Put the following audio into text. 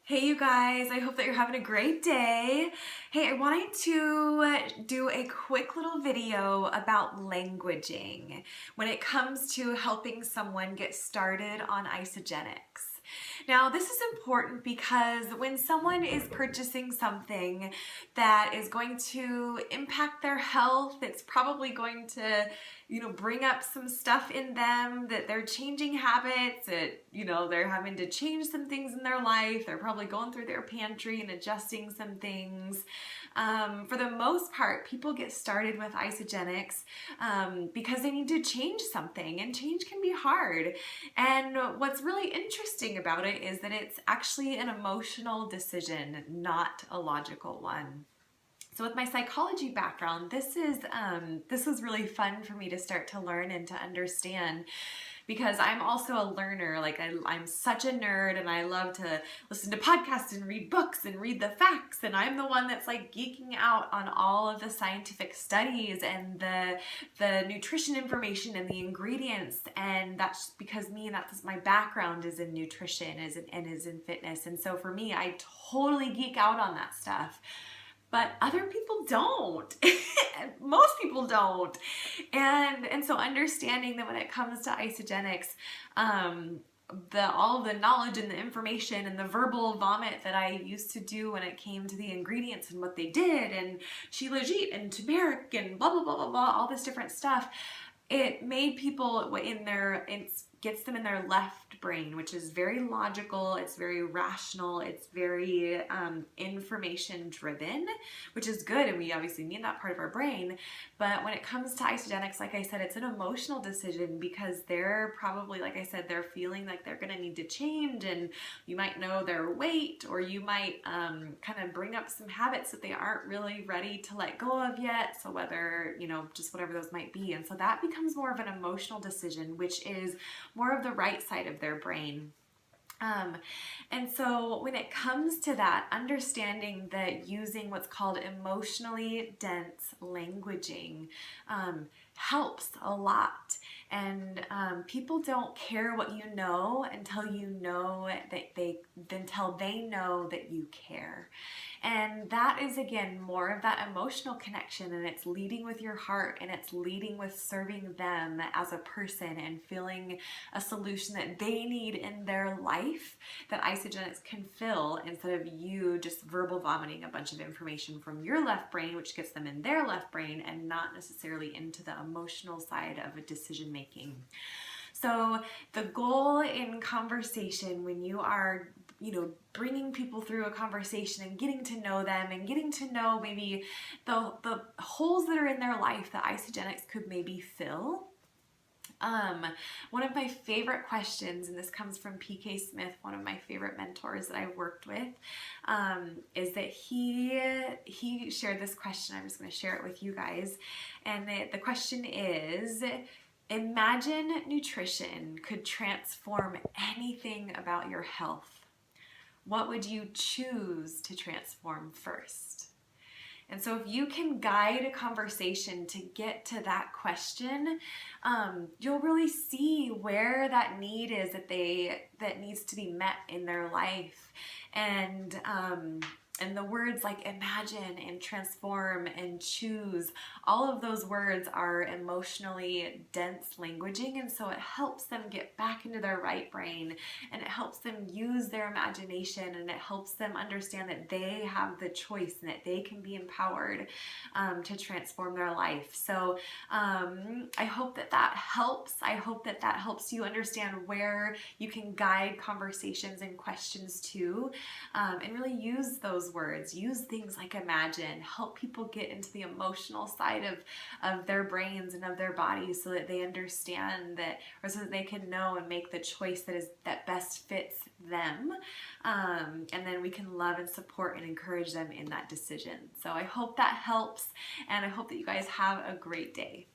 Hey you guys, I hope that you're having a great day. Hey, I wanted to do a quick little video about languaging when it comes to helping someone get started on Isagenix. Now, this is important because when someone is purchasing something that is going to impact their health, it's probably going to, bring up some stuff in them, that they're changing habits, that, they're having to change some things in their life. They're probably going through their pantry and adjusting some things. For the most part, people get started with Isagenix because they need to change something, and change can be hard. And what's really interesting about it is that it's actually an emotional decision, not a logical one. So with my psychology background, this was really fun for me to start to learn and to understand, because I'm also a learner. Like I'm such a nerd, and I love to listen to podcasts and read books and read the facts, and I'm the one that's like geeking out on all of the scientific studies and the nutrition information and the ingredients. And that's because that's my background is in nutrition and is in fitness. And so for me, I totally geek out on that stuff. But other people don't. Most people don't. And so understanding that when it comes to Isagenix, all of the knowledge and the information and the verbal vomit that I used to do when it came to the ingredients and what they did, and shilajit and turmeric and blah, blah, blah, blah, blah, all this different stuff, it made people gets them in their left brain, which is very logical, it's very rational, it's very information driven, which is good, and we obviously need that part of our brain. But when it comes to Isagenix, like I said, it's an emotional decision, because they're probably, like I said, they're feeling like they're going to need to change, and you might know their weight, or you might kind of bring up some habits that they aren't really ready to let go of yet. So whether, just whatever those might be. And so that becomes more of an emotional decision, which is more of the right side of their brain. And so when it comes to that, understanding that using what's called emotionally dense languaging helps a lot. And people don't care what you know until they know that you care. And that is, again, more of that emotional connection, and it's leading with your heart, and it's leading with serving them as a person and feeling a solution that they need in their life that Isagenix can fill, instead of you just verbal vomiting a bunch of information from your left brain, which gets them in their left brain and not necessarily into the emotional side of a decision making. So the goal in conversation, when you are bringing people through a conversation and getting to know them and getting to know maybe the holes that are in their life that Isagenix could maybe fill. One of my favorite questions, and this comes from PK Smith, one of my favorite mentors that I've worked with, is that he shared this question. I'm just going to share it with you guys. And the question is, imagine nutrition could transform anything about your health. What would you choose to transform first? And so if you can guide a conversation to get to that question, you'll really see where that need is that needs to be met in their life. And the words like imagine and transform and choose, all of those words are emotionally dense languaging, and so it helps them get back into their right brain, and it helps them use their imagination, and it helps them understand that they have the choice and that they can be empowered to transform their life. So I hope that helps. I hope that helps you understand where you can guide conversations and questions to, and really use those words. Use things like imagine, help people get into the emotional side of their brains and of their bodies, so that they understand that, or so that they can know and make the choice that best fits them. And then we can love and support and encourage them in that decision. So I hope that helps, and I hope that you guys have a great day.